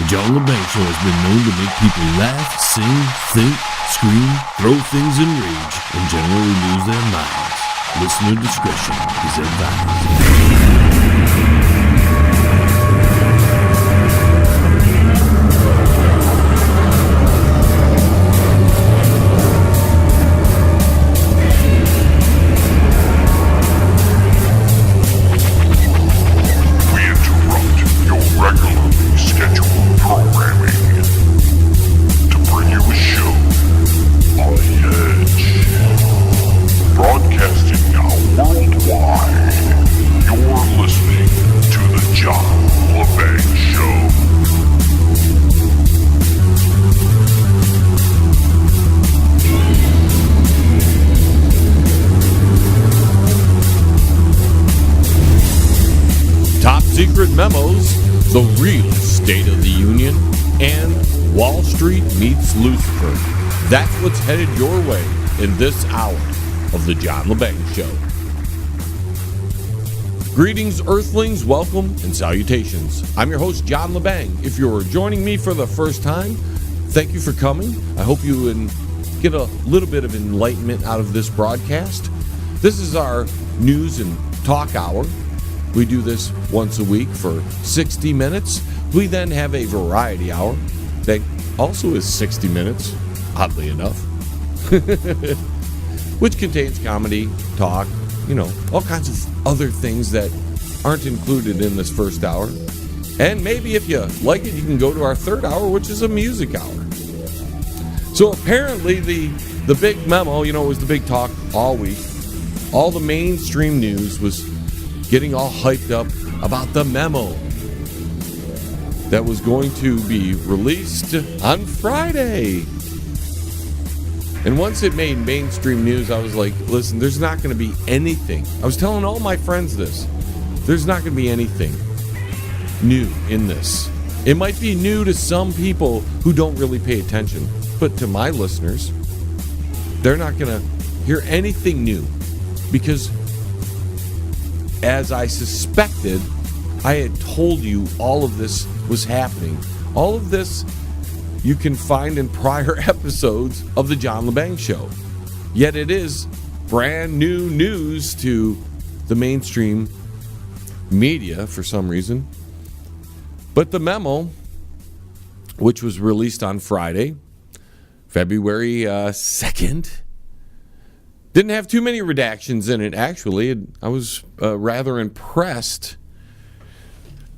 John Lebang Show has been known to make people laugh, sing, think, scream, throw things in rage, and generally lose their minds. Listener discretion is advised. Secret Memos, the real State of the Union, and Wall Street meets Lucifer. That's what's headed your way in this hour of the John Lebang Show. Greetings, Earthlings, welcome, and salutations. I'm your host, John Lebang. If you're joining me for the first time, thank you for coming. I hope you get a little bit of enlightenment out of this broadcast. This is our news and talk hour. We do this once a week for 60 minutes. We then have a variety hour that also is 60 minutes, oddly enough, which contains comedy, talk, all kinds of other things that aren't included in this first hour. And maybe if you like it, you can go to our third hour, which is a music hour. So apparently the big memo, it was the big talk all week. All the mainstream news was getting all hyped up about the memo that was going to be released on Friday. And once it made mainstream news, I was like, listen, there's not going to be anything. I was telling all my friends this. There's not going to be anything new in this. It might be new to some people who don't really pay attention, but to my listeners, they're not going to hear anything new because, as I suspected, I had told you all of this was happening. All of this you can find in prior episodes of the John Lebang Show. Yet it is brand new news to the mainstream media for some reason. But the memo, which was released on Friday, February 2nd, didn't have too many redactions in it, actually. I was rather impressed.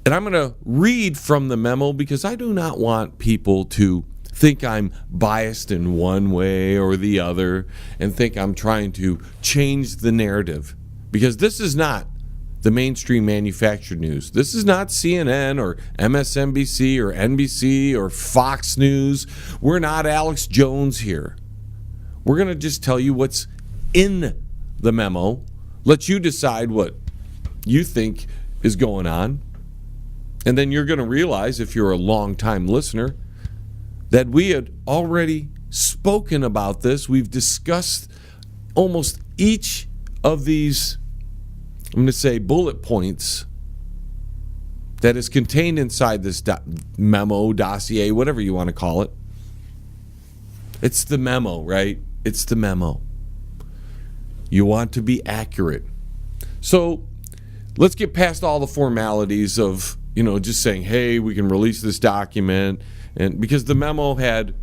And I'm going to read from the memo because I do not want people to think I'm biased in one way or the other and think I'm trying to change the narrative. Because this is not the mainstream manufactured news. This is not CNN or MSNBC or NBC or Fox News. We're not Alex Jones here. We're going to just tell you what's in the memo, let you decide what you think is going on, and then you're going to realize, if you're a long-time listener, that we had already spoken about this. We've discussed almost each of these, I'm going to say, bullet points that is contained inside this memo, dossier, whatever you want to call it. It's the memo, right? It's the memo. You want to be accurate. So let's get past all the formalities of, just saying, hey, we can release this document. And because the memo had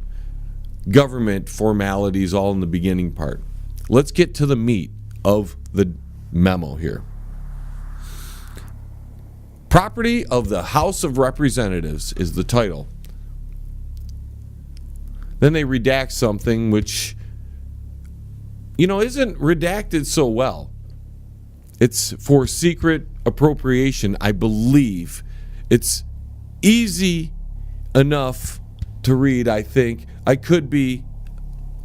government formalities all in the beginning part. Let's get to the meat of the memo here. Property of the House of Representatives is the title. Then they redact something which isn't redacted so well. It's for secret appropriation, I believe. It's easy enough to read, I think. I could be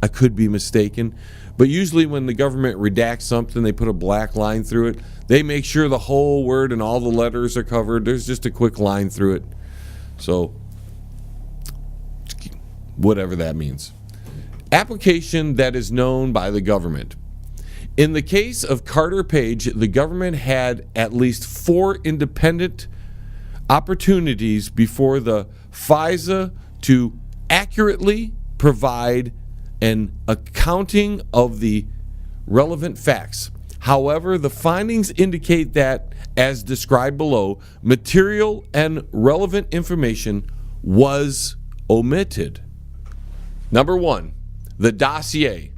mistaken. But usually when the government redacts something, they put a black line through it. They make sure the whole word and all the letters are covered. There's just a quick line through it. So, whatever that means. Application that is known by the government. In the case of Carter Page, the government had at least 4 independent opportunities before the FISA to accurately provide an accounting of the relevant facts. However, the findings indicate that, as described below, material and relevant information was omitted. Number 1, the dossier.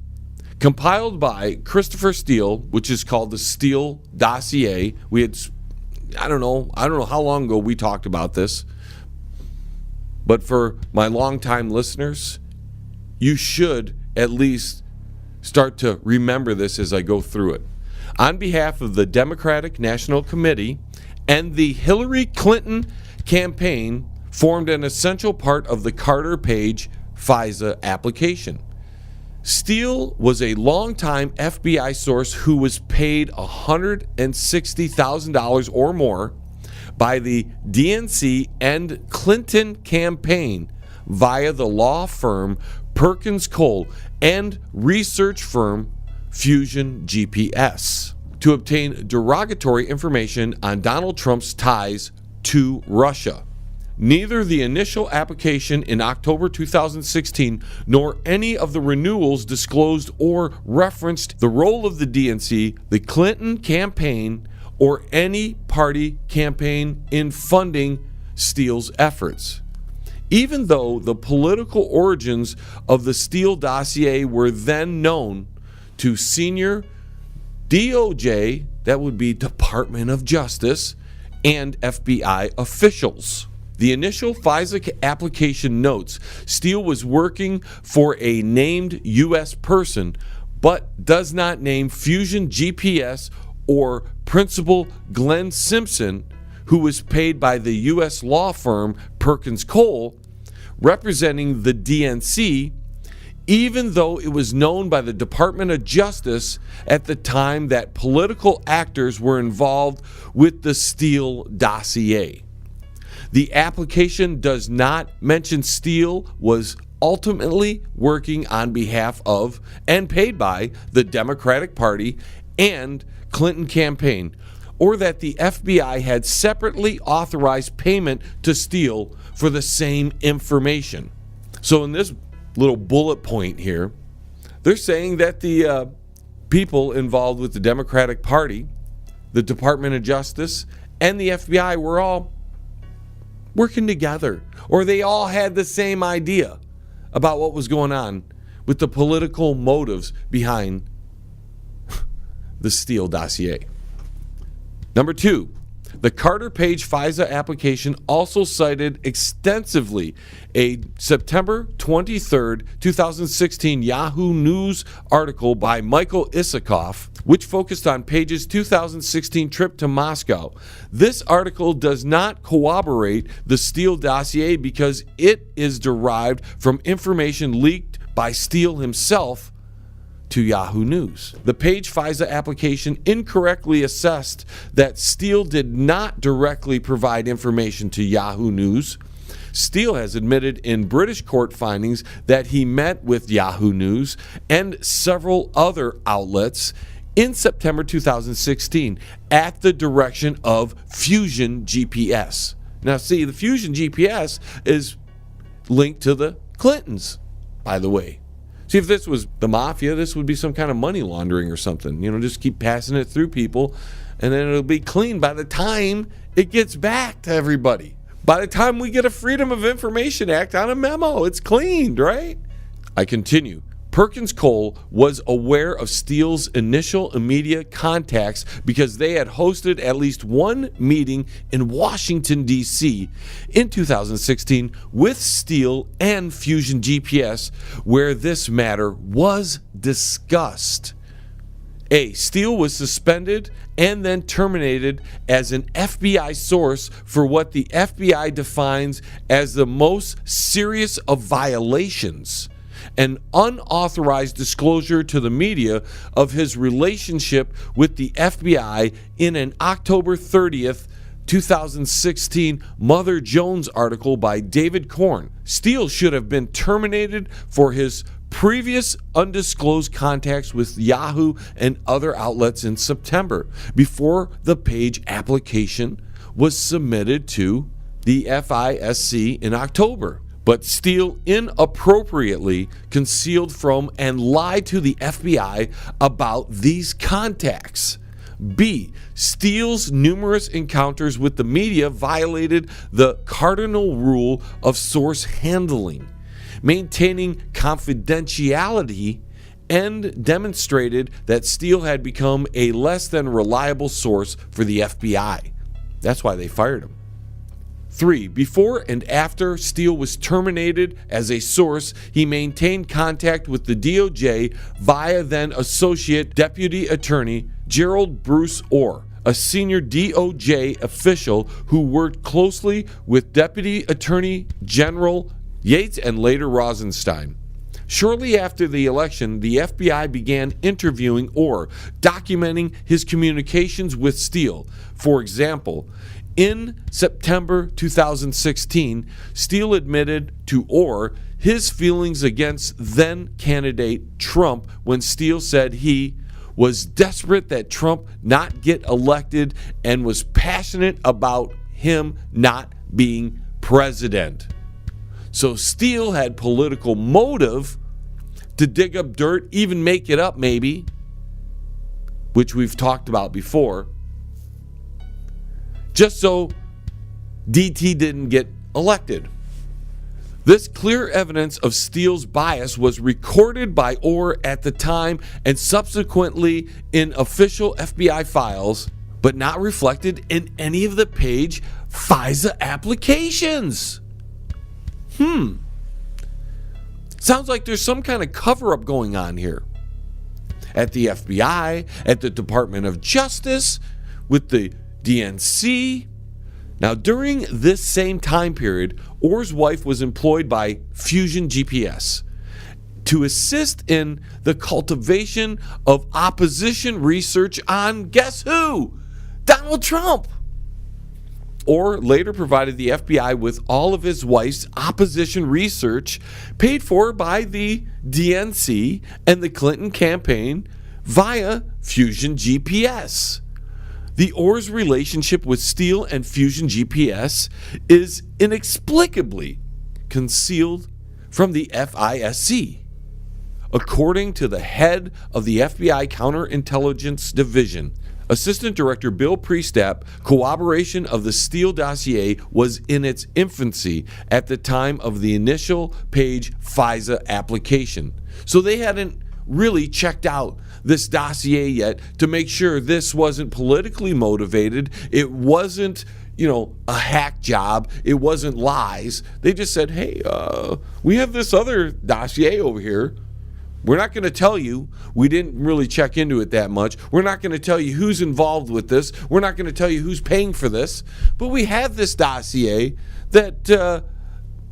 Compiled by Christopher Steele, which is called the Steele dossier. We had, I don't know how long ago we talked about this, but for my longtime listeners, you should at least start to remember this as I go through it. On behalf of the Democratic National Committee and the Hillary Clinton campaign, formed an essential part of the Carter-Page FISA application. Steele was a longtime FBI source who was paid $160,000 or more by the DNC and Clinton campaign via the law firm Perkins Cole and research firm Fusion GPS to obtain derogatory information on Donald Trump's ties to Russia. Neither the initial application in October 2016 nor any of the renewals disclosed or referenced the role of the DNC, the Clinton campaign, or any party campaign in funding Steele's efforts. Even though the political origins of the Steele dossier were then known to senior DOJ, that would be Department of Justice, and FBI officials. The initial FISA application notes Steele was working for a named U.S. person, but does not name Fusion GPS or Principal Glenn Simpson, who was paid by the U.S. law firm Perkins Cole, representing the DNC, even though it was known by the Department of Justice at the time that political actors were involved with the Steele dossier. The application does not mention Steele was ultimately working on behalf of and paid by the Democratic Party and Clinton campaign, or that the FBI had separately authorized payment to Steele for the same information. So in this little bullet point here, they're saying that the people involved with the Democratic Party, the Department of Justice, and the FBI were all working together, or they all had the same idea about what was going on with the political motives behind the Steele dossier. Number 2, the Carter-Page FISA application also cited extensively a September 23, 2016 Yahoo News article by Michael Isikoff, which focused on Page's 2016 trip to Moscow. This article does not corroborate the Steele dossier because it is derived from information leaked by Steele himself to Yahoo News. The Page FISA application incorrectly assessed that Steele did not directly provide information to Yahoo News. Steele has admitted in British court findings that he met with Yahoo News and several other outlets in September 2016 at the direction of Fusion GPS. Now, see, the Fusion GPS is linked to the Clintons, by the way. See, if this was the mafia, this would be some kind of money laundering or something. You know, just keep passing it through people, and then it'll be clean by the time it gets back to everybody. By the time we get a Freedom of Information Act on a memo, it's cleaned, right? I continue. Perkins Cole was aware of Steele's initial immediate contacts because they had hosted at least one meeting in Washington, D.C. in 2016 with Steele and Fusion GPS, where this matter was discussed. Steele was suspended and then terminated as an FBI source for what the FBI defines as the most serious of violations: an unauthorized disclosure to the media of his relationship with the FBI in an October 30th, 2016 Mother Jones article by David Korn. Steele should have been terminated for his previous undisclosed contacts with Yahoo and other outlets in September, before the Page application was submitted to the FISC in October. But Steele inappropriately concealed from and lied to the FBI about these contacts. B. Steele's numerous encounters with the media violated the cardinal rule of source handling, maintaining confidentiality, and demonstrated that Steele had become a less than reliable source for the FBI. That's why they fired him. 3. Before and after Steele was terminated as a source, he maintained contact with the DOJ via then Associate Deputy Attorney Gerald Bruce Orr, a senior DOJ official who worked closely with Deputy Attorney General Yates and later Rosenstein. Shortly after the election, the FBI began interviewing Orr, documenting his communications with Steele. For example, in September 2016, Steele admitted to Orr his feelings against then-candidate Trump when Steele said he was desperate that Trump not get elected and was passionate about him not being president. So Steele had political motive to dig up dirt, even make it up maybe, which we've talked about before, just so DT didn't get elected. This clear evidence of Steele's bias was recorded by Orr at the time and subsequently in official FBI files, but not reflected in any of the page FISA applications. Sounds like there's some kind of cover-up going on here. At the FBI, at the Department of Justice, with the DNC. Now, during this same time period, Orr's wife was employed by Fusion GPS to assist in the cultivation of opposition research on, guess who? Donald Trump. Orr later provided the FBI with all of his wife's opposition research paid for by the DNC and the Clinton campaign via Fusion GPS. The Orr's relationship with Steele and Fusion GPS is inexplicably concealed from the FISC. According to the head of the FBI Counterintelligence Division, Assistant Director Bill Priestap, corroboration of the Steele dossier was in its infancy at the time of the initial page FISA application. So they hadn't really checked out this dossier yet to make sure this wasn't politically motivated. It wasn't, a hack job. It wasn't lies. They just said, hey, we have this other dossier over here. We're not going to tell you. We didn't really check into it that much. We're not going to tell you who's involved with this. We're not going to tell you who's paying for this. But we have this dossier that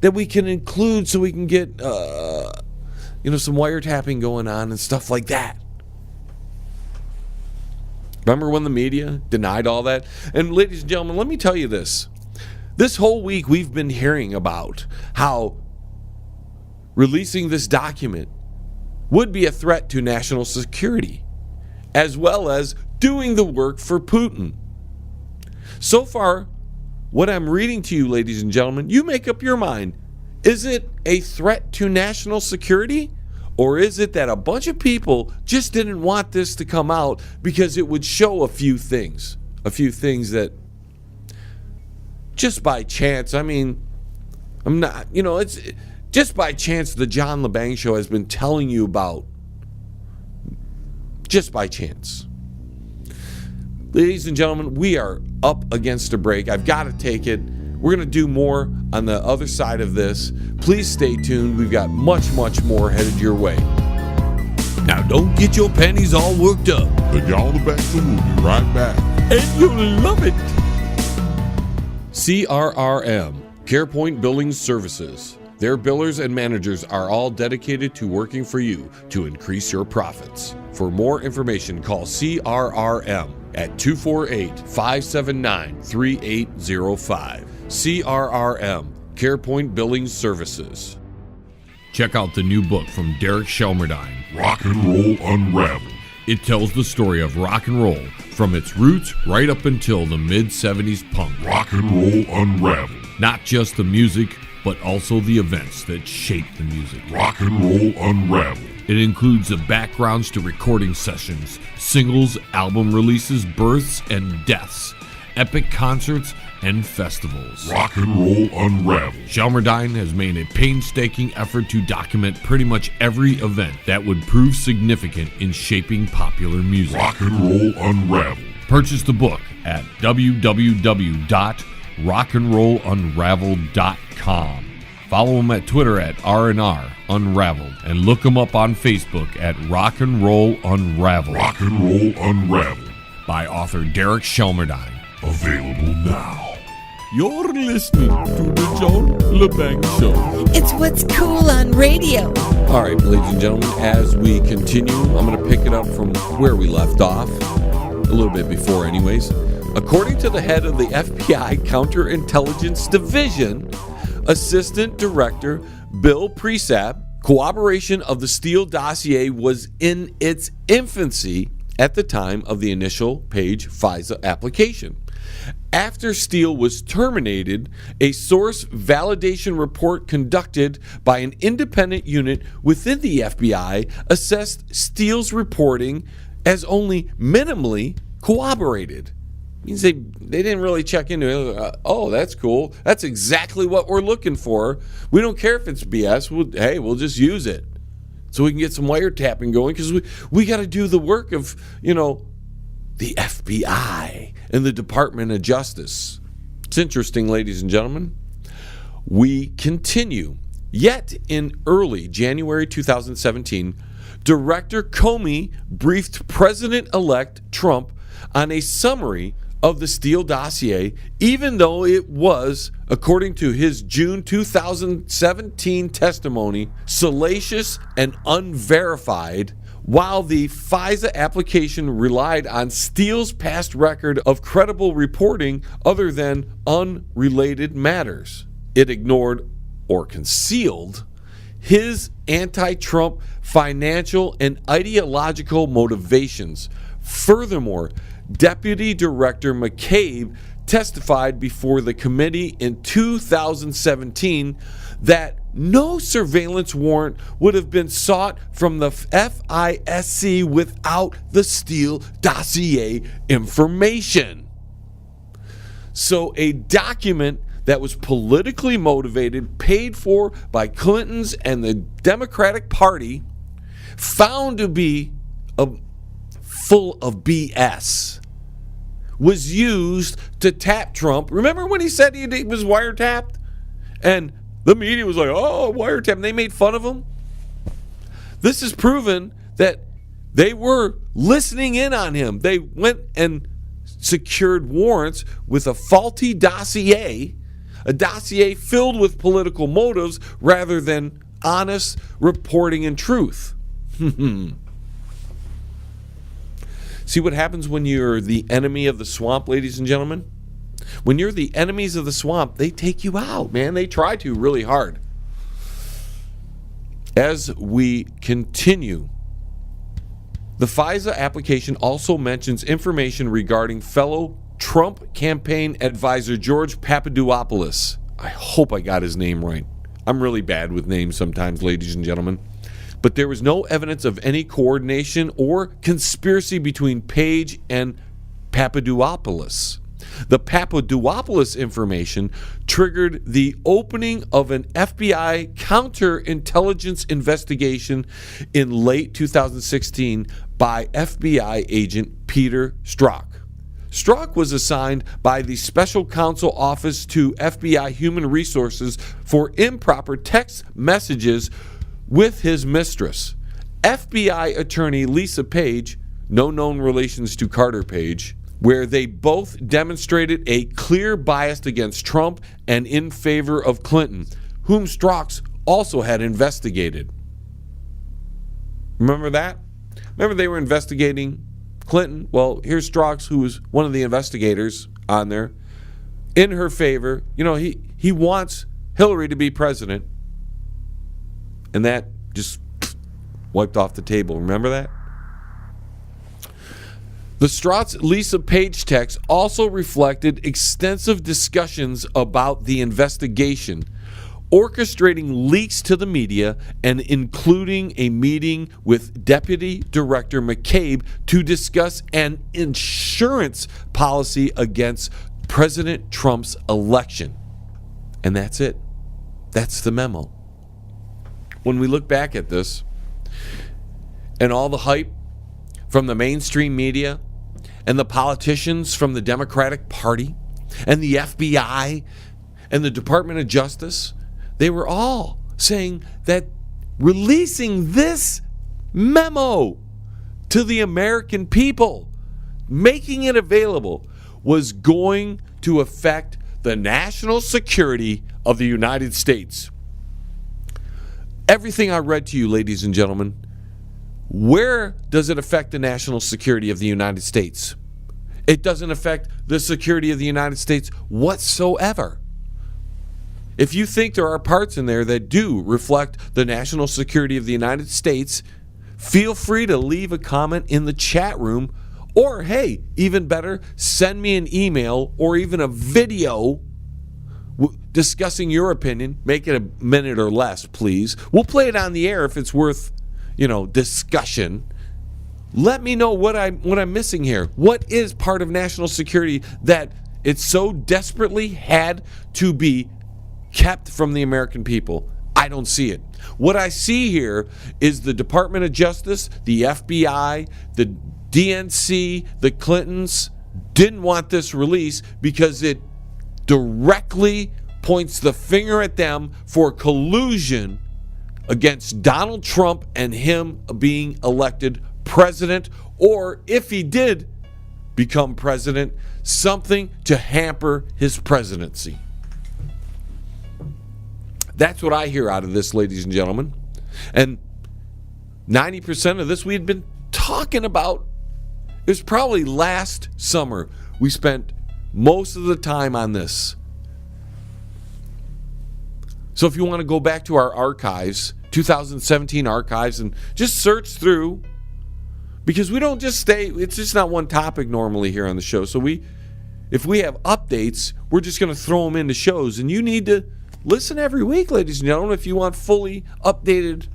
we can include so we can get some wiretapping going on and stuff like that. Remember when the media denied all that? And ladies and gentlemen, let me tell you this. This whole week we've been hearing about how releasing this document would be a threat to national security, as well as doing the work for Putin. So far, what I'm reading to you, ladies and gentlemen, you make up your mind. Is it a threat to national security? Or is it that a bunch of people just didn't want this to come out because it would show a few things that just by chance, it's just by chance the John Lebang Show has been telling you about, just by chance. Ladies and gentlemen, we are up against a break. I've got to take it. We're going to do more on the other side of this. Please stay tuned. We've got much, much more headed your way. Now, don't get your panties all worked up. The John Lebang Show will be right back. And you'll love it. CRRM, CarePoint Billing Services. Their billers and managers are all dedicated to working for you to increase your profits. For more information, call CRRM at 248-579-3805. CRRM, CarePoint Billing Services. Check out the new book from Derek Shelmerdine, Rock and Roll Unraveled. It tells the story of rock and roll from its roots right up until the mid-70s punk. Rock and Roll Unraveled. Not just the music, but also the events that shape the music. Rock and Roll Unraveled. It includes the backgrounds to recording sessions, singles, album releases, births and deaths, epic concerts, and festivals. Rock and Roll Unraveled. Shelmerdine has made a painstaking effort to document pretty much every event that would prove significant in shaping popular music. Rock and Roll Unraveled. Purchase the book at www.rockandrollunraveled.com. Follow him at Twitter at R&R Unraveled, and look him up on Facebook at Rock and Roll Unraveled. Rock and Roll Unraveled. By author Derek Shelmerdine. Available now. You're listening to the John Lebang Show. It's what's cool on radio. All right, ladies and gentlemen, as we continue, I'm going to pick it up from where we left off, a little bit before anyways. According to the head of the FBI Counterintelligence Division, Assistant Director Bill Presap, corroboration of the Steele dossier was in its infancy at the time of the initial Page FISA application. After Steele was terminated, a source validation report conducted by an independent unit within the FBI assessed Steele's reporting as only minimally corroborated. Means they didn't really check into it. Oh, that's cool. That's exactly what we're looking for. We don't care if it's BS. We'll just use it so we can get some wiretapping going, because we got to do the work of, the FBI and the Department of Justice. It's interesting, ladies and gentlemen. We continue. Yet in early January 2017, Director Comey briefed President-elect Trump on a summary of the Steele dossier, even though it was, according to his June 2017 testimony, salacious and unverified, while the FISA application relied on Steele's past record of credible reporting other than unrelated matters. It ignored or concealed his anti-Trump financial and ideological motivations. Furthermore, Deputy Director McCabe testified before the committee in 2017 that no surveillance warrant would have been sought from the FISC without the Steele dossier information. So a document that was politically motivated, paid for by Clintons and the Democratic Party, found to be full of BS, was used to tap Trump. Remember when he said he was wiretapped? And the media was like, oh, wiretap. And they made fun of him. This has proven that they were listening in on him. They went and secured warrants with a faulty dossier, a dossier filled with political motives rather than honest reporting and truth. See what happens when you're the enemy of the swamp, ladies and gentlemen? When you're the enemies of the swamp, they take you out, man. They try to really hard. As we continue, the FISA application also mentions information regarding fellow Trump campaign advisor George Papadopoulos. I hope I got his name right. I'm really bad with names sometimes, ladies and gentlemen. But there was no evidence of any coordination or conspiracy between Page and Papadopoulos. The Papadopoulos information triggered the opening of an FBI counterintelligence investigation in late 2016 by FBI agent Peter Strzok. Strzok was assigned by the Special Counsel Office to FBI Human Resources for improper text messages with his mistress. FBI attorney Lisa Page, no known relations to Carter Page, where they both demonstrated a clear bias against Trump and in favor of Clinton, whom Strzok also had investigated. Remember that? Remember they were investigating Clinton? Well, here's Strzok, who was one of the investigators on there, in her favor. He wants Hillary to be president. And that just wiped off the table. Remember that? The Strauss Lisa Page text also reflected extensive discussions about the investigation, orchestrating leaks to the media and including a meeting with Deputy Director McCabe to discuss an insurance policy against President Trump's election. And that's it. That's the memo. When we look back at this and all the hype from the mainstream media and the politicians from the Democratic Party and the FBI and the Department of Justice, they were all saying that releasing this memo to the American people, making it available, was going to affect the national security of the United States. Everything I read to you, ladies and gentlemen, where does it affect the national security of the United States? It doesn't affect the security of the United States whatsoever. If you think there are parts in there that do reflect the national security of the United States, feel free to leave a comment in the chat room, or hey, even better, send me an email or even a video discussing your opinion. Make it a minute or less, please. We'll play it on the air if it's worth, discussion. Let me know what I'm missing here. What is part of national security that it so desperately had to be kept from the American people? I don't see it. What I see here is the Department of Justice, the FBI, the DNC, the Clintons didn't want this release because it directly points the finger at them for collusion against Donald Trump and him being elected president, or if he did become president, something to hamper his presidency. That's what I hear out of this, ladies and gentlemen. And 90% of this we had been talking about. It was probably last summer we spent most of the time on this. So if you want to go back to our archives, 2017 archives, and just search through, because we don't just stay, it's just not one topic normally here on the show. So if we have updates, we're just going to throw them into shows. And you need to listen every week, ladies and gentlemen, if you want fully updated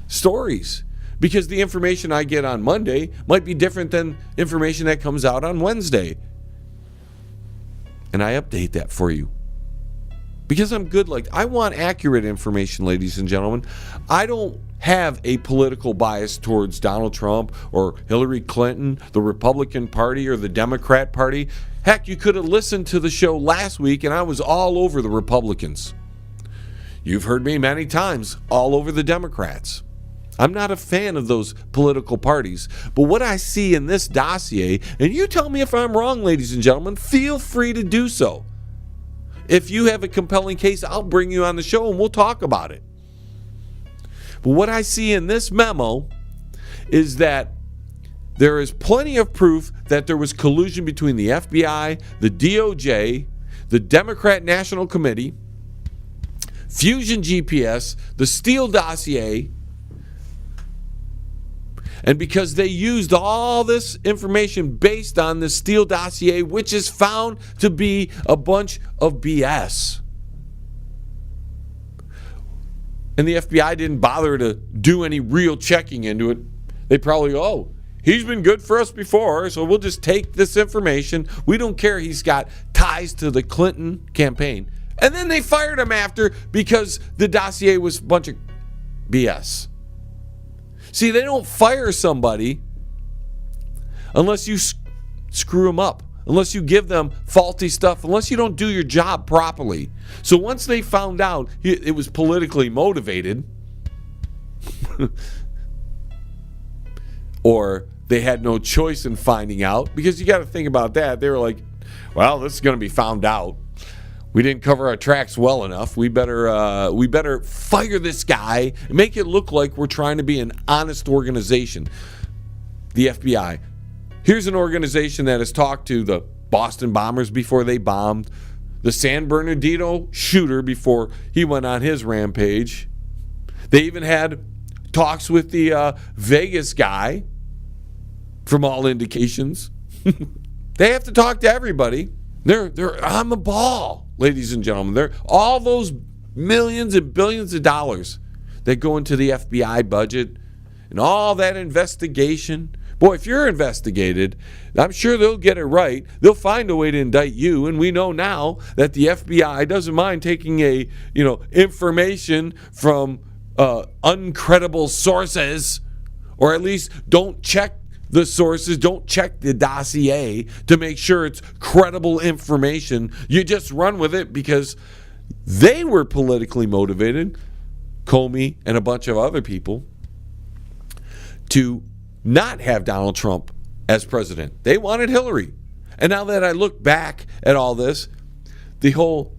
stories. Because the information I get on Monday might be different than information that comes out on Wednesday. And I update that for you. Because I'm good I want accurate information, ladies and gentlemen. I don't have a political bias towards Donald Trump or Hillary Clinton, the Republican Party, or the Democrat Party. Heck, you could have listened to the show last week and I was all over the Republicans. You've heard me many times, all over the Democrats. I'm not a fan of those political parties. But what I see in this dossier, and you tell me if I'm wrong, ladies and gentlemen, feel free to do so. If you have a compelling case, I'll bring you on the show and we'll talk about it. But what I see in this memo is that there is plenty of proof that there was collusion between the FBI, the DOJ, the Democrat National Committee, Fusion GPS, the Steele dossier, and because they used all this information based on the Steele dossier, which is found to be a bunch of BS. And the FBI didn't bother to do any real checking into it. They probably, he's been good for us before, so we'll just take this information. We don't care he's got ties to the Clinton campaign. And then they fired him after because the dossier was a bunch of BS. See, they don't fire somebody unless you screw them up, unless you give them faulty stuff, unless you don't do your job properly. So once they found out it was politically motivated, or they had no choice in finding out, because you got to think about that. They were like, well, this is going to be found out. We didn't cover our tracks well enough. We better fire this guy and make it look like we're trying to be an honest organization. The FBI. Here's an organization that has talked to the Boston bombers before they bombed, the San Bernardino shooter before he went on his rampage. They even had talks with the Vegas guy, from all indications. They have to talk to everybody. They're on the ball, ladies and gentlemen. They're all those millions and billions of dollars that go into the FBI budget and all that investigation. Boy, if you're investigated, I'm sure they'll get it right. They'll find a way to indict you, and we know now that the FBI doesn't mind taking information from uncredible sources, or at least don't check the sources, don't check the dossier to make sure it's credible information. You just run with it because they were politically motivated, Comey and a bunch of other people, to not have Donald Trump as president. They wanted Hillary. And now that I look back at all this, the whole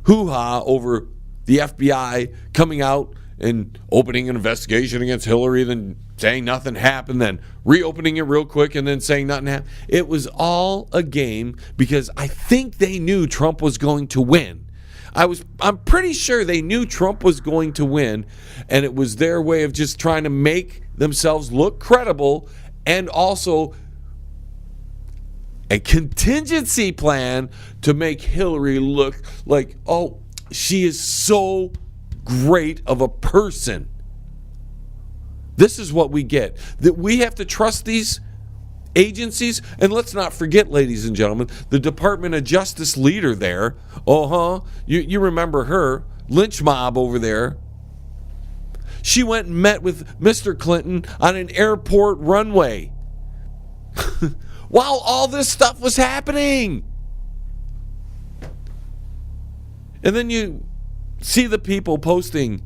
hoo-ha over the FBI coming out and opening an investigation against Hillary, then saying nothing happened, then reopening it real quick and then saying nothing happened. It was all a game because I think they knew Trump was going to win. I'm pretty sure they knew Trump was going to win, and it was their way of just trying to make themselves look credible, and also a contingency plan to make Hillary look like, oh, she is so great of a person. This is what we get. That we have to trust these agencies. And let's not forget, ladies and gentlemen, the Department of Justice leader there. You remember her, lynch mob over there. She went and met with Mr. Clinton on an airport runway while all this stuff was happening. And then you see the people posting,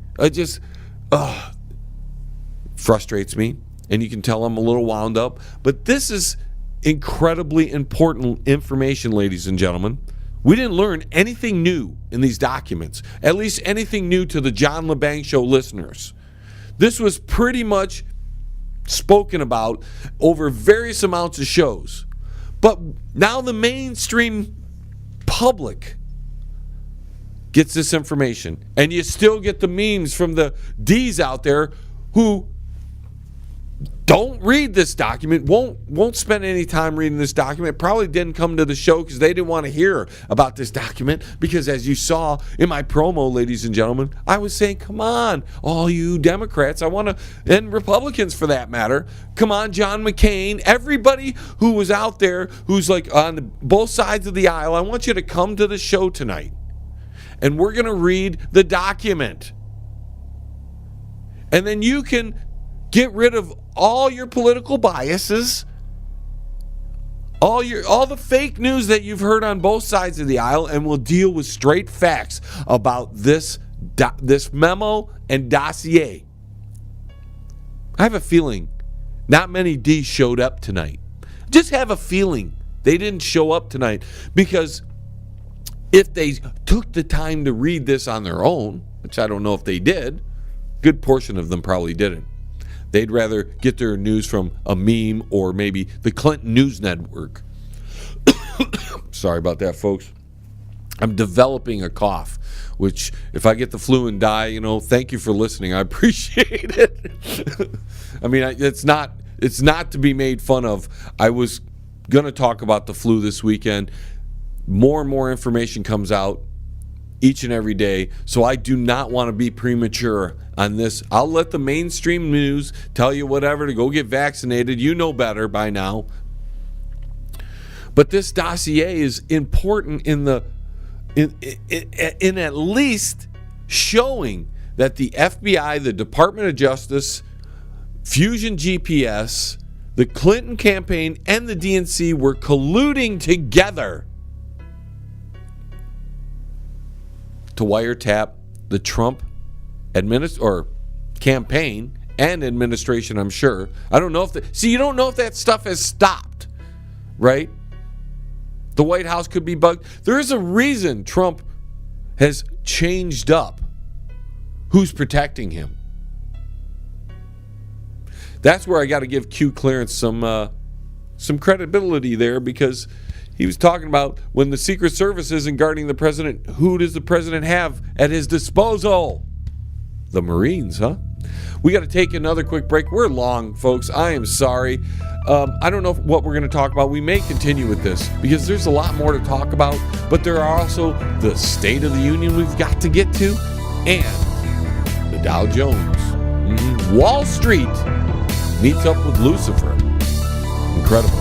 frustrates me. And you can tell I'm a little wound up. But this is incredibly important information, ladies and gentlemen. We didn't learn anything new in these documents, at least anything new to the John Lebang Show listeners. This was pretty much spoken about over various amounts of shows. But now the mainstream public gets this information. And you still get the memes from the D's out there who don't read this document, won't spend any time reading this document, probably didn't come to the show because they didn't want to hear about this document, because as you saw in my promo, ladies and gentlemen, I was saying, come on, all you Democrats, and Republicans for that matter, come on, John McCain, everybody who was out there who's like on both sides of the aisle, I want you to come to the show tonight, and we're going to read the document. And then you can get rid of all your political biases, all the fake news that you've heard on both sides of the aisle, and we'll deal with straight facts about this memo and dossier. I have a feeling not many D's showed up tonight. Just have a feeling they didn't show up tonight, because if they took the time to read this on their own, which I don't know if they did, a good portion of them probably didn't. They'd rather get their news from a meme or maybe the Clinton News Network. Sorry about that, folks. I'm developing a cough, which if I get the flu and die, thank you for listening. I appreciate it. I mean, it's not to be made fun of. I was going to talk about the flu this weekend. More and more information comes out each and every day, so I do not want to be premature on this. I'll let the mainstream news tell you whatever to go get vaccinated. You know better by now. But this dossier is important in at least showing that the FBI, the Department of Justice, Fusion GPS, the Clinton campaign, and the DNC were colluding together to wiretap the Trump campaign and administration, I'm sure. I don't know if you don't know if that stuff has stopped, right? The White House could be bugged. There is a reason Trump has changed up who's protecting him. That's where I got to give Q Clearance some credibility there, because he was talking about when the Secret Service isn't guarding the president, who does the president have at his disposal? The Marines, huh? We got to take another quick break. We're long, folks. I am sorry. I don't know what we're going to talk about. We may continue with this because there's a lot more to talk about, but there are also the State of the Union we've got to get to, and the Dow Jones. Wall Street meets up with Lucifer. Incredible.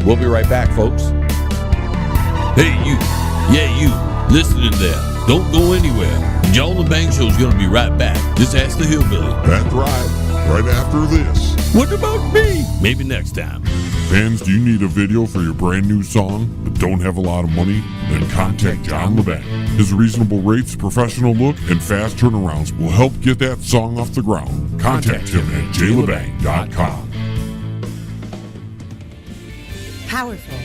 We'll be right back, folks. Hey, you. Yeah, you. Listening there. Don't go anywhere. John Lebang Show is going to be right back. Just ask the hillbilly. That's right. Right after this. What about me? Maybe next time. Fans, do you need a video for your brand new song but don't have a lot of money? Then contact John Lebang. His reasonable rates, professional look, and fast turnarounds will help get that song off the ground. Contact him at jlebang.com. Powerful,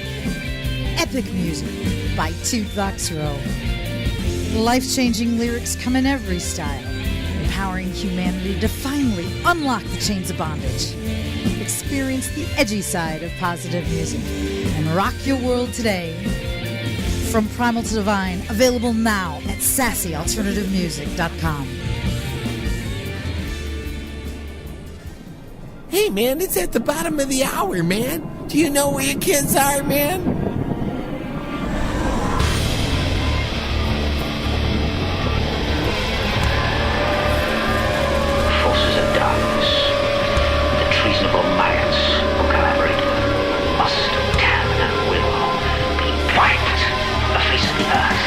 epic music by Toothbox Row. Life-changing lyrics come in every style, empowering humanity to finally unlock the chains of bondage. Experience the edgy side of positive music and rock your world today. From Primal to Divine, available now at sassyalternativemusic.com. Hey, man, it's at the bottom of the hour, man. Do you know where your kids are, man? Forces of darkness, the treasonable minds who collaborate must, can, and will be wiped from the face of the earth.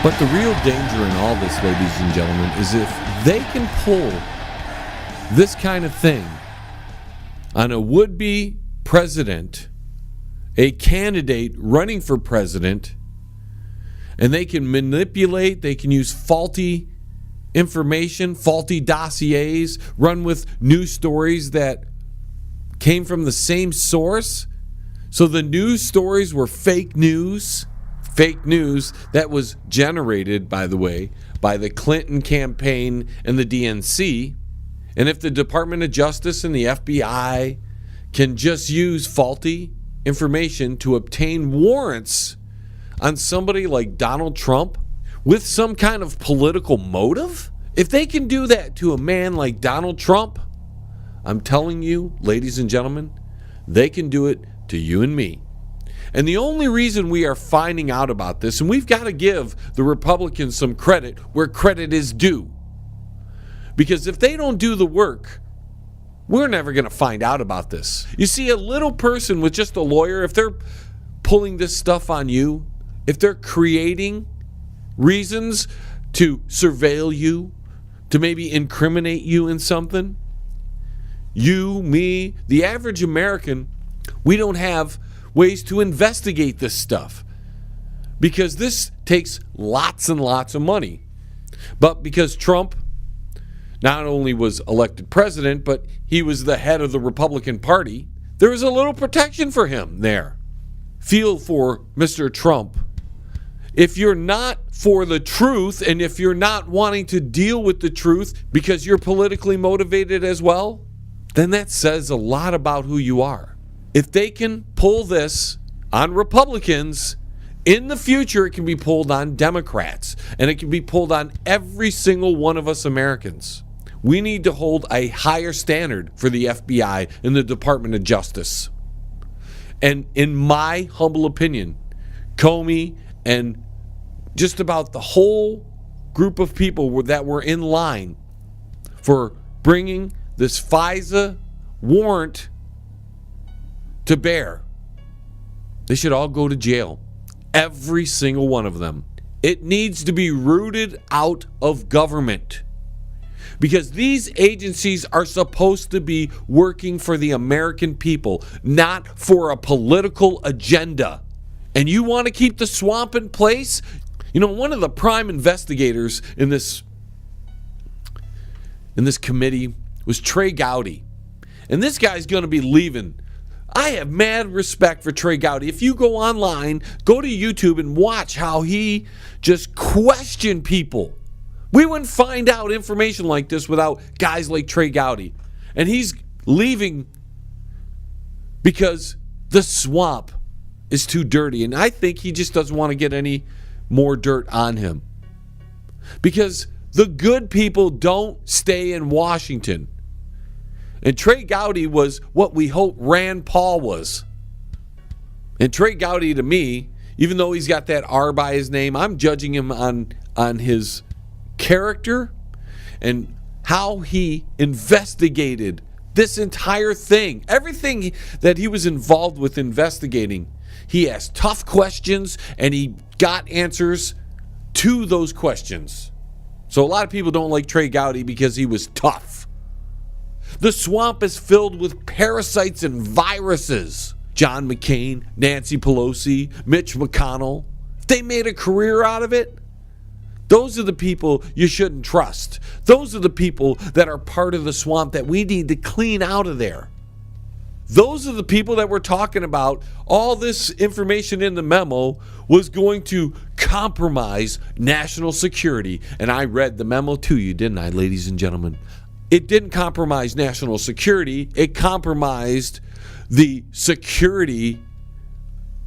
But the real danger in all this, ladies and gentlemen, is if they can pull this kind of thing on a would-be president, a candidate running for president, and they can manipulate, they can use faulty information, faulty dossiers, run with news stories that came from the same source. So the news stories were fake news that was generated, by the way, by the Clinton campaign and the DNC. And if the Department of Justice and the FBI can just use faulty information to obtain warrants on somebody like Donald Trump with some kind of political motive, if they can do that to a man like Donald Trump, I'm telling you, ladies and gentlemen, they can do it to you and me. And the only reason we are finding out about this, and we've got to give the Republicans some credit where credit is due, because if they don't do the work, we're never going to find out about this. You see, a little person with just a lawyer, if they're pulling this stuff on you, if they're creating reasons to surveil you, to maybe incriminate you in something, you, me, the average American, we don't have ways to investigate this stuff because this takes lots and lots of money. But because Trump not only was elected president, but he was the head of the Republican Party, there was a little protection for him there. Feel for Mr. Trump. If you're not for the truth, and if you're not wanting to deal with the truth because you're politically motivated as well, then that says a lot about who you are. If they can pull this on Republicans, in the future it can be pulled on Democrats, and it can be pulled on every single one of us Americans. We need to hold a higher standard for the FBI and the Department of Justice. And in my humble opinion, Comey and just about the whole group of people that were in line for bringing this FISA warrant to bear, they should all go to jail. Every single one of them. It needs to be rooted out of government. Because these agencies are supposed to be working for the American people, not for a political agenda. And you want to keep the swamp in place? You know, one of the prime investigators in this committee was Trey Gowdy. And this guy's going to be leaving. I have mad respect for Trey Gowdy. If you go online, go to YouTube and watch how he just questioned people. We wouldn't find out information like this without guys like Trey Gowdy. And he's leaving because the swamp is too dirty. And I think he just doesn't want to get any more dirt on him. Because The good people don't stay in Washington. And Trey Gowdy was what we hope Rand Paul was. And Trey Gowdy, to me, even though he's got that R by his name, I'm judging him on his character and how he investigated this entire thing. Everything that he was involved with investigating, he asked tough questions and he got answers to those questions. So a lot of people don't like Trey Gowdy because he was tough. The swamp is filled with parasites and viruses. John McCain, Nancy Pelosi, Mitch McConnell, if they made a career out of it, those are the people you shouldn't trust. Those are the people that are part of the swamp that we need to clean out of there. Those are the people that we're talking about. All this information in the memo was going to compromise national security. And I read the memo to you, didn't I, ladies and gentlemen? It didn't compromise national security. It compromised the security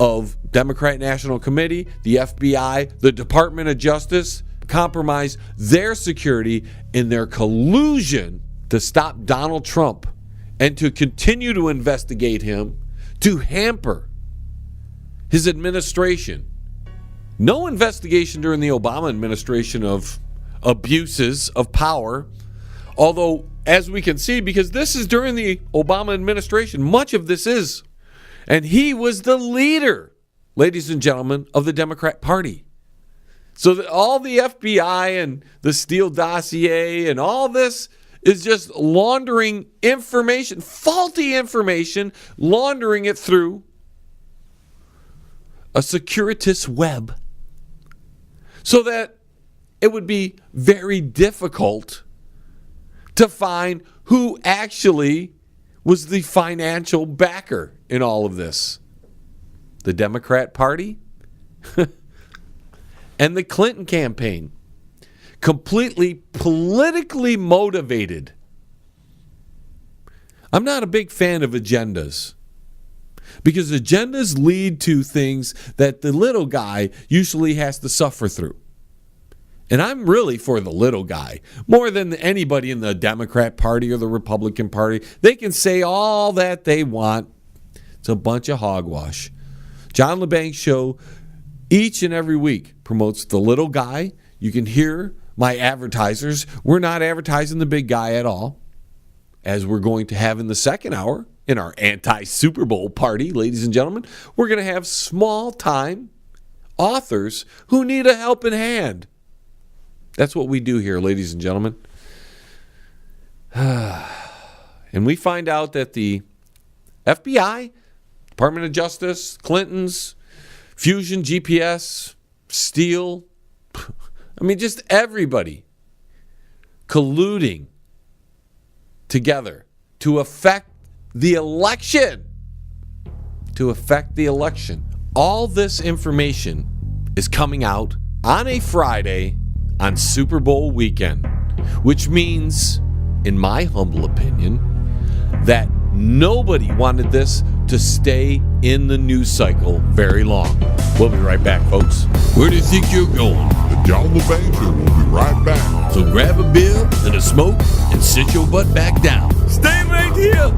of Democrat National Committee, the FBI, the Department of Justice, compromise their security in their collusion to stop Donald Trump and to continue to investigate him, to hamper his administration. No investigation during the Obama administration of abuses of power, although, as we can see, because this is during the Obama administration, much of this is. And he was the leader, ladies and gentlemen, of the Democrat Party. So all the FBI and the Steele dossier and all this is just laundering information, faulty information, laundering it through a circuitous web so that it would be very difficult to find who actually was the financial backer in all of this. The Democrat Party and the Clinton campaign. Completely politically motivated. I'm not a big fan of agendas because agendas lead to things that the little guy usually has to suffer through. And I'm really for the little guy more than anybody in the Democrat Party or the Republican Party. They can say all that they want. It's a bunch of hogwash. John Lebang Show each and every week promotes the little guy. You can hear my advertisers. We're not advertising the big guy at all, as we're going to have in the second hour in our anti-Super Bowl party, ladies and gentlemen. We're going to have small-time authors who need a helping hand. That's what we do here, ladies and gentlemen. And we find out that the FBI, Department of Justice, Clinton's, Fusion, GPS, Steele, I mean, just everybody colluding together to affect the election. To affect the election. All this information is coming out on a Friday on Super Bowl weekend, which means, in my humble opinion, that nobody wanted this to stay in the news cycle very long. We'll be right back, folks. Where do you think you're going? The John Lebang Show will be right back. So grab a beer and a smoke and sit your butt back down. Stay right here.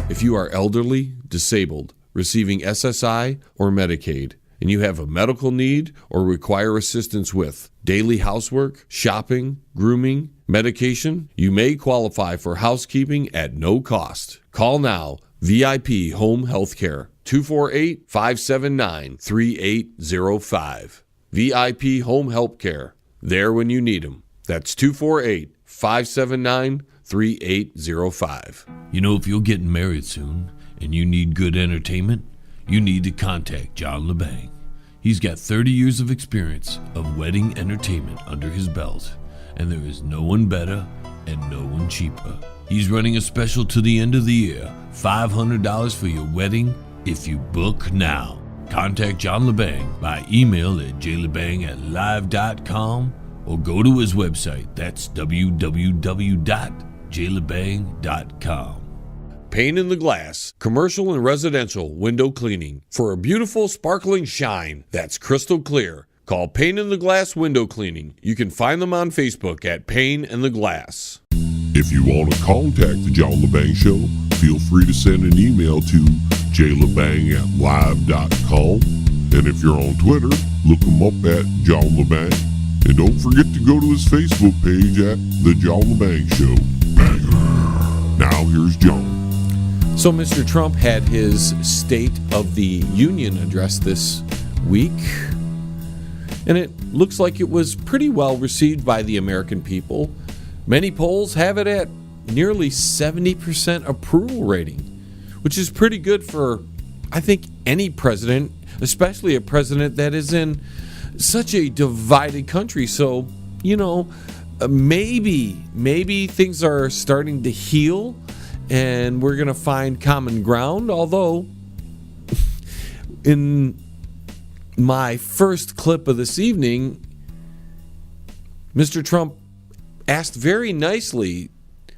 If you are elderly, disabled, receiving SSI or Medicaid, and you have a medical need or require assistance with daily housework, shopping, grooming, medication, you may qualify for housekeeping at no cost. Call now, VIP Home Healthcare, 248-579-3805. VIP Home Healthcare, there when you need them. That's 248-579-3805. You know, if you're getting married soon and you need good entertainment, you need to contact John Lebang. He's got 30 years of experience of wedding entertainment under his belt, and there is no one better and no one cheaper. He's running a special to the end of the year, $500 for your wedding if you book now. Contact John Lebang by email at jlebang@live.com or go to his website. That's www.jlebang.com. Pane in the Glass, commercial and residential window cleaning for a beautiful sparkling shine that's crystal clear. Call Pane in the Glass Window Cleaning. You can find them on Facebook at Pane in the Glass. If you want to contact the John Lebang Show, feel free to send an email to jlebang@live.com. And if you're on Twitter, look him up at John Lebang. And don't forget to go to his Facebook page at The John Lebang Show. Banger. Now here's John. So Mr. Trump had his State of the Union address this week, and it looks like it was pretty well received by the American people. Many polls have it at nearly 70% approval rating, which is pretty good for, I think, any president, especially a president that is in such a divided country. So, maybe things are starting to heal and we're going to find common ground. Although, in my first clip of this evening, Mr. Trump asked very nicely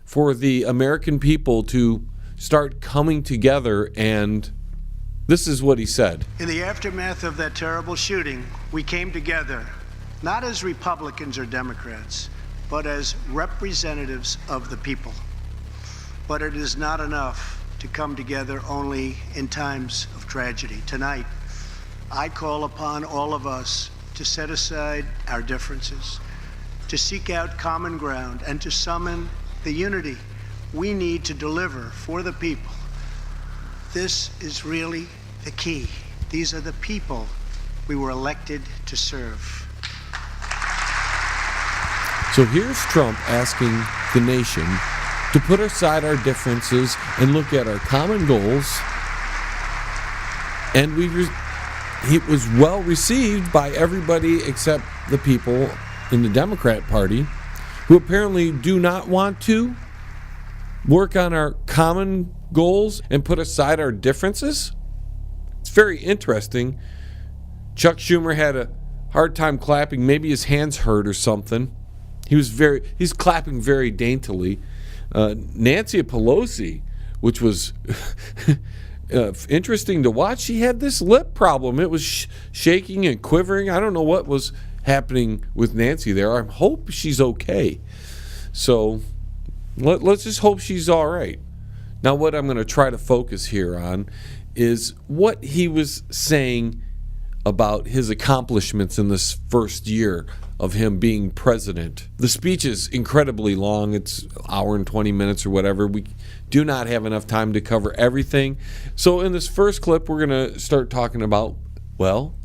for the American people to start coming together, and this is what he said. In the aftermath of that terrible shooting, we came together, not as Republicans or Democrats, but as representatives of the people. But it is not enough to come together only in times of tragedy. Tonight, I call upon all of us to set aside our differences, to seek out common ground, and to summon the unity we need to deliver for the people. This is really the key. These are the people we were elected to serve. So here's Trump asking the nation to put aside our differences and look at our common goals. And it was well received by everybody except the people in the Democrat Party, who apparently do not want to work on our common goals and put aside our differences. It's very interesting. Chuck Schumer had a hard time clapping. Maybe his hands hurt or something. He's clapping very daintily. Nancy Pelosi, which was interesting to watch, she had this lip problem. It was shaking and quivering. I don't know what was happening with Nancy there. I hope she's okay. So let's just hope she's all right. Now, what I'm going to try to focus here on is what he was saying about his accomplishments in this first year of him being president. The speech is incredibly long. It's an hour and 20 minutes or whatever. We do not have enough time to cover everything. So in this first clip, we're going to start talking about, well,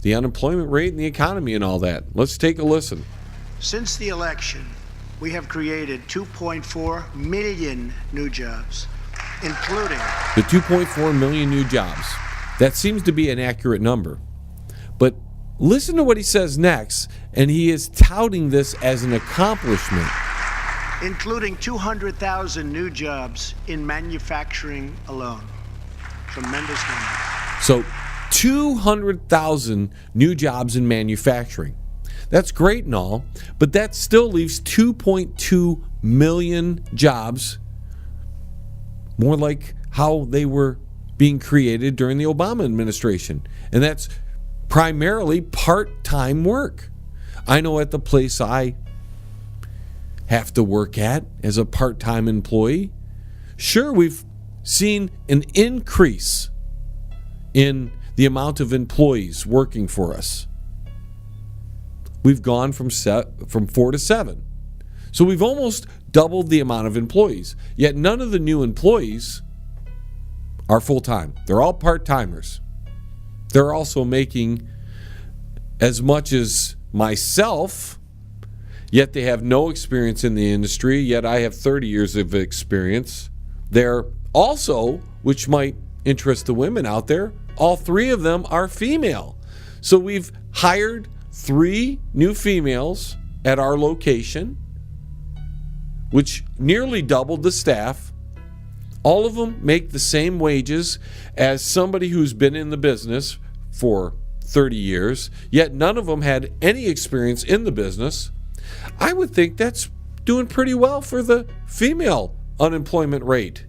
the unemployment rate and the economy and all that. Let's take a listen. Since the election, we have created 2.4 million new jobs, including the 2.4 million new jobs. That seems to be an accurate number. But listen to what he says next, and he is touting this as an accomplishment. Including 200,000 new jobs in manufacturing alone. Tremendous number. So 200,000 new jobs in manufacturing. That's great and all, but that still leaves 2.2 million jobs, more like how they were being created during the Obama administration. And that's primarily part-time work. I know at the place I have to work at as a part-time employee, sure, we've seen an increase in the amount of employees working for us. We've gone from 4 to 7. So we've almost doubled the amount of employees. Yet none of the new employees are full-time. They're all part-timers. They're also making as much as myself, yet they have no experience in the industry, yet I have 30 years of experience. They're also, which might interest the women out there, all three of them are female. So we've hired 3 new females at our location, which nearly doubled the staff. All of them make the same wages as somebody who's been in the business for 30 years, yet none of them had any experience in the business. I would think that's doing pretty well for the female unemployment rate.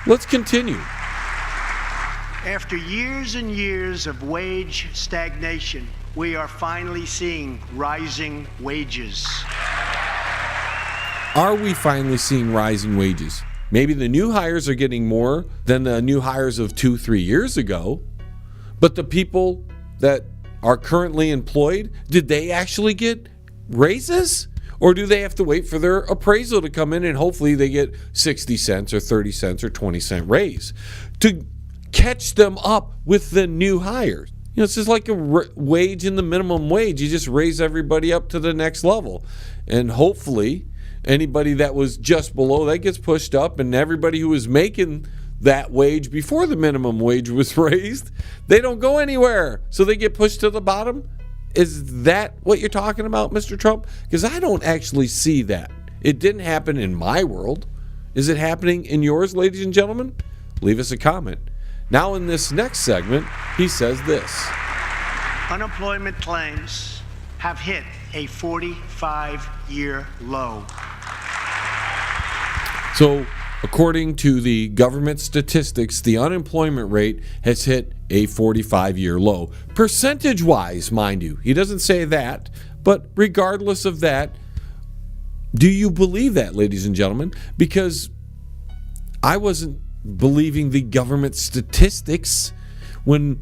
Let's continue. After years and years of wage stagnation, we are finally seeing rising wages. Are we finally seeing rising wages? Maybe the new hires are getting more than the new hires of 2-3 years ago, but the people that are currently employed, did they actually get raises? Or do they have to wait for their appraisal to come in and hopefully they get 60 cents or 30 cents or 20 cent raise to catch them up with the new hires? You know, it's just like a wage in the minimum wage. You just raise everybody up to the next level. And hopefully anybody that was just below that gets pushed up, and everybody who was making that wage before the minimum wage was raised, they don't go anywhere. So they get pushed to the bottom. Is that what you're talking about, Mr. Trump? Because I don't actually see that. It didn't happen in my world. Is it happening in yours, ladies and gentlemen? Leave us a comment. Now in this next segment, he says this. Unemployment claims have hit a 45-year low. So, according to the government statistics, the unemployment rate has hit a 45-year low. Percentage-wise, mind you. He doesn't say that, but regardless of that, do you believe that, ladies and gentlemen? Because I wasn't believing the government statistics when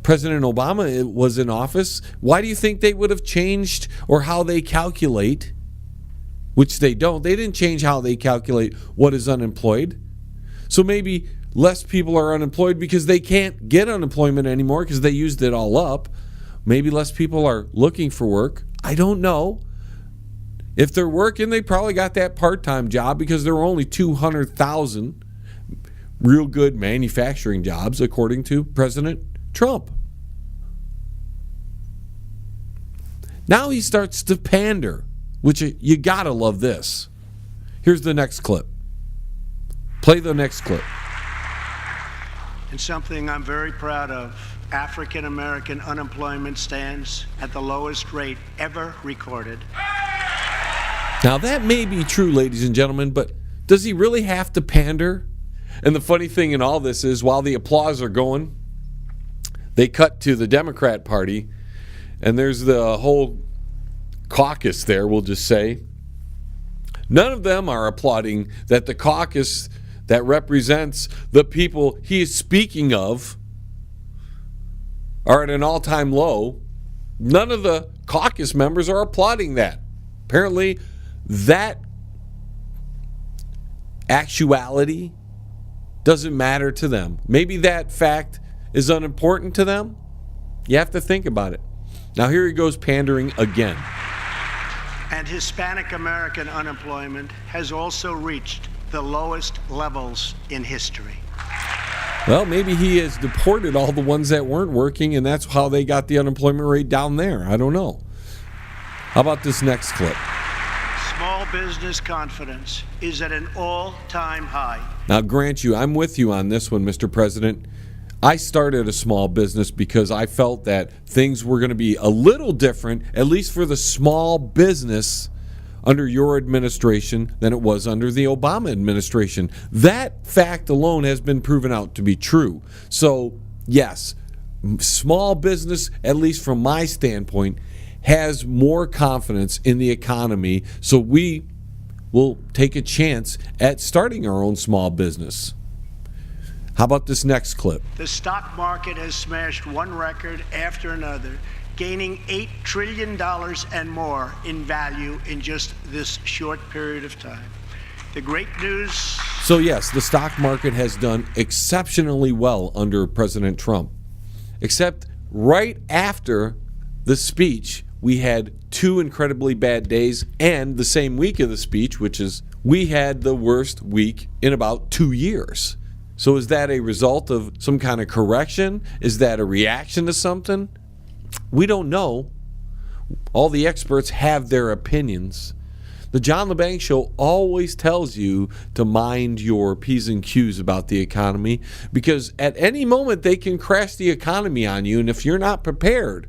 President Obama was in office. Why do you think they would have changed or how they calculate? Which they don't. They didn't change how they calculate what is unemployed. So maybe less people are unemployed because they can't get unemployment anymore because they used it all up. Maybe less people are looking for work. I don't know. If they're working, they probably got that part-time job because there were only 200,000 real good manufacturing jobs, according to President Trump. Now he starts to pander, which you gotta love this. Here's the next clip. Play the next clip. And something I'm very proud of, African American unemployment stands at the lowest rate ever recorded. Now that may be true, ladies and gentlemen, but does he really have to pander? And the funny thing in all this is, while the applause are going, they cut to the Democrat Party, and there's the whole caucus there, we'll just say. None of them are applauding that the caucus that represents the people he is speaking of are at an all-time low. None of the caucus members are applauding that. Apparently, that actuality doesn't matter to them. Maybe that fact is unimportant to them. You have to think about it. Now here he goes pandering again. And Hispanic American unemployment has also reached the lowest levels in history. Well, maybe he has deported all the ones that weren't working, and that's how they got the unemployment rate down there. I don't know. How about this next clip? Small business confidence is at an all-time high. Now, grant you, I'm with you on this one, Mr. President. I started a small business because I felt that things were going to be a little different, at least for the small business, under your administration than it was under the Obama administration. That fact alone has been proven out to be true. So, yes, small business, at least from my standpoint, has more confidence in the economy, so we will take a chance at starting our own small business. How about this next clip? The stock market has smashed one record after another, gaining $8 trillion and more in value in just this short period of time. The great news... So yes, the stock market has done exceptionally well under President Trump. Except right after the speech, we had two incredibly bad days, and the same week of the speech, which is we had the worst week in about 2 years. So is that a result of some kind of correction? Is that a reaction to something? We don't know. All the experts have their opinions. The John Lebang Show always tells you to mind your P's and Q's about the economy, because at any moment they can crash the economy on you, and if you're not prepared,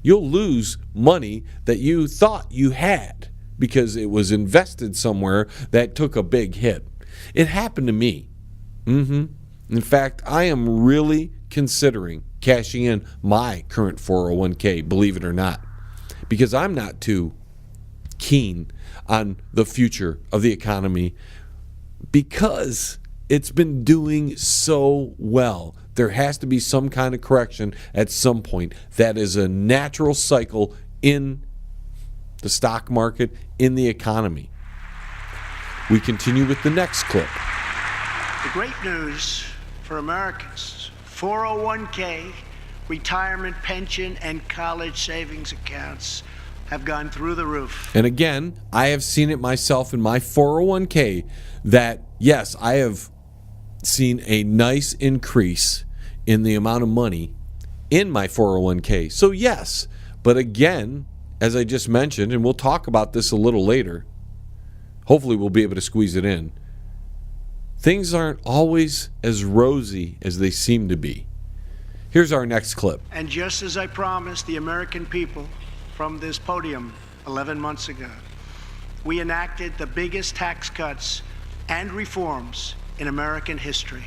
you'll lose money that you thought you had because it was invested somewhere that took a big hit. It happened to me. In fact, I am really considering cashing in my current 401k, believe it or not, because I'm not too keen on the future of the economy because it's been doing so well. There has to be some kind of correction at some point. That is a natural cycle in the stock market, in the economy. We continue with the next clip. The great news for Americans: 401k, retirement pension, and college savings accounts have gone through the roof. And again, I have seen it myself in my 401k that, yes, I have seen a nice increase in the amount of money in my 401k. So yes, but again, as I just mentioned, and we'll talk about this a little later, hopefully we'll be able to squeeze it in, things aren't always as rosy as they seem to be. Here's our next clip. And just as I promised the American people from this podium 11 months ago, we enacted the biggest tax cuts and reforms in American history.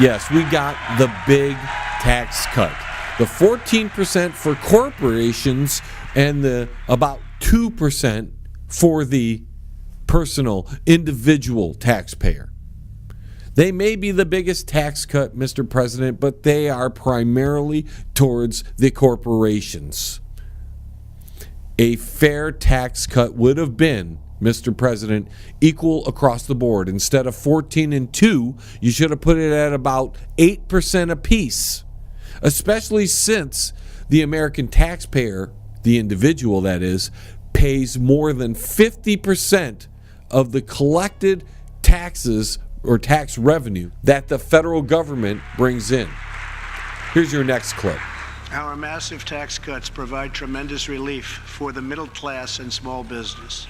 Yes, we got the big tax cut. The 14% for corporations and the about 2% for the personal, individual taxpayer. They may be the biggest tax cut, Mr. President, but they are primarily towards the corporations. A fair tax cut would have been, Mr. President, equal across the board. Instead of 14 and 2, you should have put it at about 8% apiece, especially since the American taxpayer, the individual that is, pays more than 50% of the collected taxes or tax revenue that the federal government brings in. Here's your next clip. Our massive tax cuts provide tremendous relief for the middle class and small business.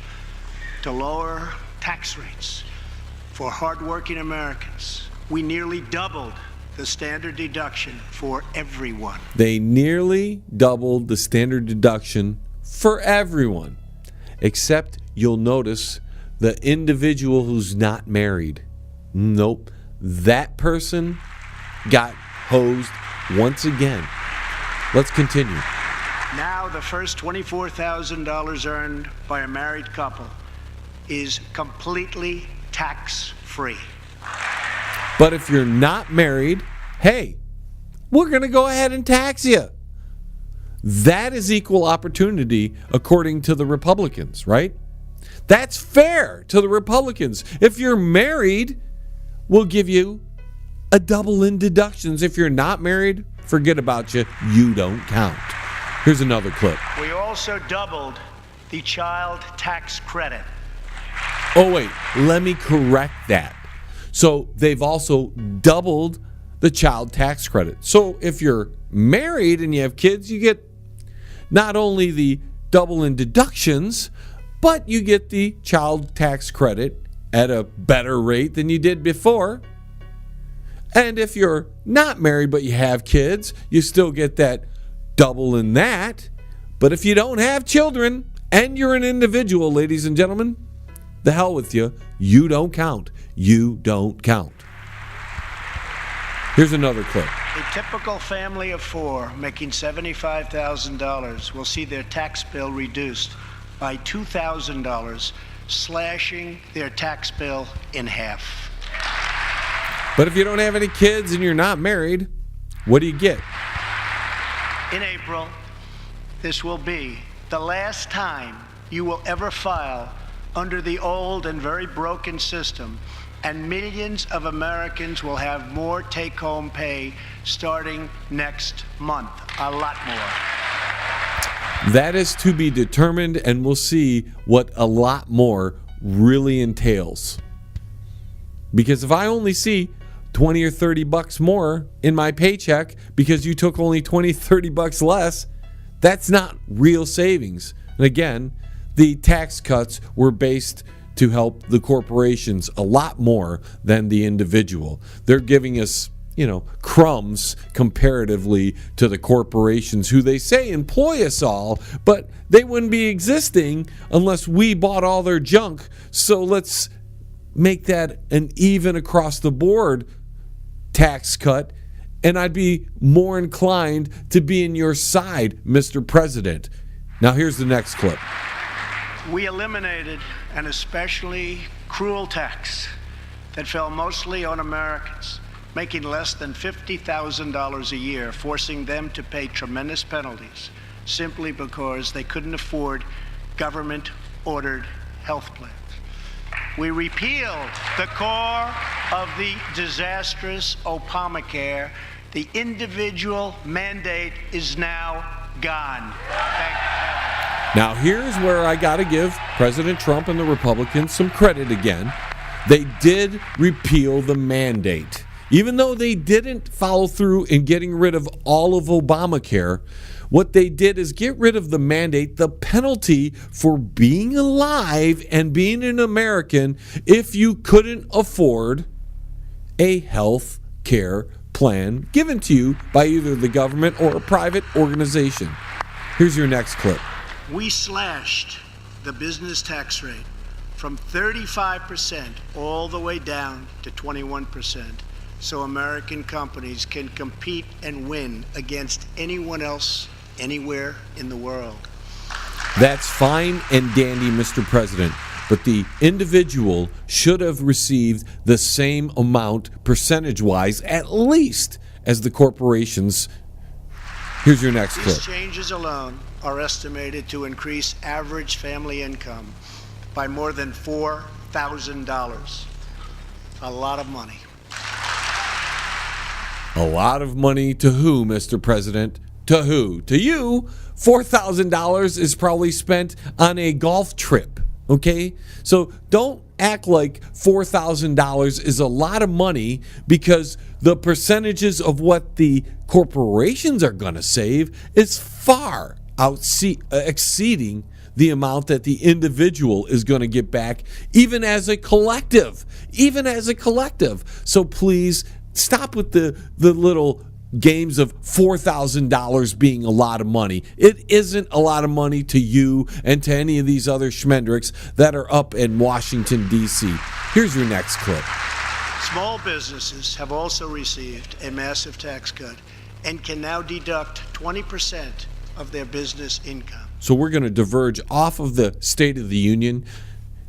To lower tax rates for hardworking Americans, we nearly doubled the standard deduction for everyone. They nearly doubled the standard deduction for everyone, except you'll notice the individual who's not married. Nope, that person got hosed once again. Let's continue. Now the first $24,000 earned by a married couple is completely tax-free. But if you're not married, hey, we're going to go ahead and tax you. That is equal opportunity according to the Republicans, right? That's fair to the Republicans. If you're married, we'll give you a double in deductions. If you're not married, forget about you. You don't count. Here's another clip. We also doubled the child tax credit. Oh, wait, let me correct that. So they've also doubled the child tax credit. So if you're married and you have kids, you get not only the double in deductions, but you get the child tax credit at a better rate than you did before. And if you're not married but you have kids, you still get that double in that. But if you don't have children and you're an individual, ladies and gentlemen, the hell with you. You don't count. You don't count. Here's another clip. A typical family of four making $75,000 will see their tax bill reduced by $2,000, slashing their tax bill in half. But if you don't have any kids and you're not married, what do you get? In April, this will be the last time you will ever file under the old and very broken system, and millions of Americans will have more take-home pay starting next month. A lot more. That is to be determined, and we'll see what a lot more really entails. Because if I only see 20 or 30 bucks more in my paycheck because you took only 20, 30 bucks less, that's not real savings. And again, the tax cuts were based to help the corporations a lot more than the individual. They're giving us, crumbs comparatively to the corporations who they say employ us all, but they wouldn't be existing unless we bought all their junk. So let's make that an even across the board tax cut and I'd be more inclined to be in your side, Mr. President. Now here's the next clip. We eliminated an especially cruel tax that fell mostly on Americans, making less than $50,000 a year, forcing them to pay tremendous penalties simply because they couldn't afford government-ordered health plans. We repealed the core of the disastrous Obamacare. The individual mandate is now gone. Thank you. Now here's where I got to give President Trump and the Republicans some credit again. They did repeal the mandate. Even though they didn't follow through in getting rid of all of Obamacare, what they did is get rid of the mandate, the penalty for being alive and being an American if you couldn't afford a health care plan given to you by either the government or a private organization. Here's your next clip. We slashed the business tax rate from 35% all the way down to 21%. So American companies can compete and win against anyone else anywhere in the world. That's fine and dandy, Mr. President, but the individual should have received the same amount percentage-wise, at least, as the corporations. Here's your next clip. These changes alone are estimated to increase average family income by more than $4,000. A lot of money. A lot of money to who, Mr. President? To who? To you. $4,000 is probably spent on a golf trip, okay? So don't act like $4,000 is a lot of money because the percentages of what the corporations are going to save is far exceeding the amount that the individual is going to get back, even as a collective. So please stop with the little games of $4,000 being a lot of money. It isn't a lot of money to you and to any of these other schmendricks that are up in Washington, D.C. Here's your next clip. Small businesses have also received a massive tax cut and can now deduct 20% of their business income. So we're going to diverge off of the State of the Union.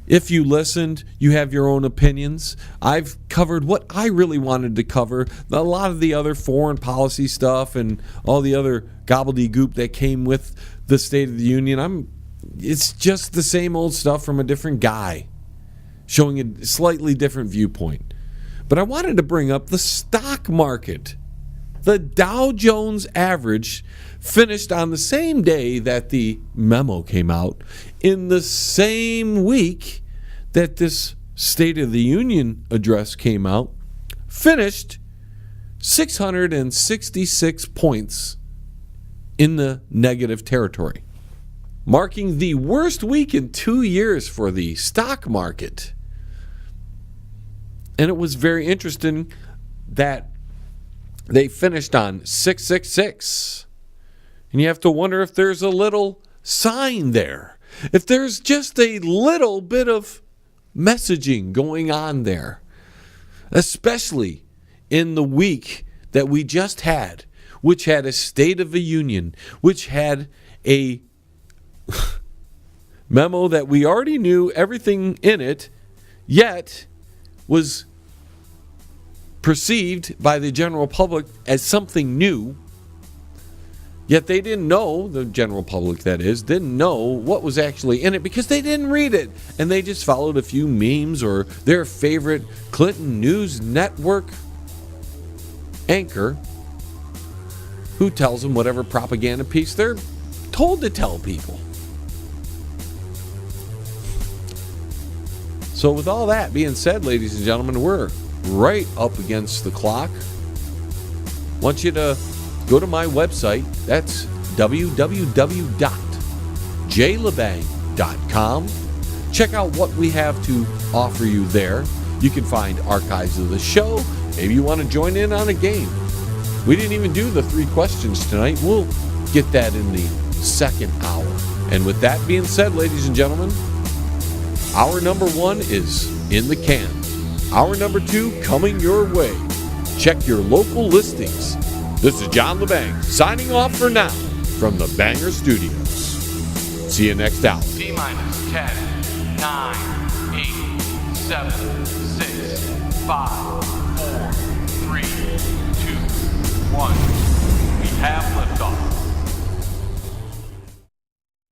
If you listened, you have your own opinions. I've covered what I really wanted to cover. A lot of the other foreign policy stuff and all the other gobbledygook that came with the State of the Union, it's just the same old stuff from a different guy, showing a slightly different viewpoint. But I wanted to bring up the stock market. The Dow Jones average finished on the same day that the memo came out, in the same week that this State of the Union address came out, finished 666 points in the negative territory, marking the worst week in 2 years for the stock market. And it was very interesting that they finished on 666. And you have to wonder if there's a little sign there. If there's just a little bit of messaging going on there. Especially in the week that we just had, which had a State of the Union, which had a memo that we already knew everything in it, yet was perceived by the general public as something new. Yet they didn't know, the general public that is, didn't know what was actually in it because they didn't read it. And they just followed a few memes or their favorite Clinton News Network anchor who tells them whatever propaganda piece they're told to tell people. So with all that being said, ladies and gentlemen, we're right up against the clock. Want you to go to my website. That's www.jlebang.com. Check out what we have to offer you there. You can find archives of the show. Maybe you want to join in on a game. We didn't even do the 3 questions tonight. We'll get that in the second hour. And with that being said, ladies and gentlemen, hour number 1 is in the can. Hour number 2 coming your way. check your local listings. This is John Lebang signing off for now from the Banger Studios. See you next hour. T-minus 10, 9, 8, 7, 6, 5, 4, 3, 2, 1. We have liftoff.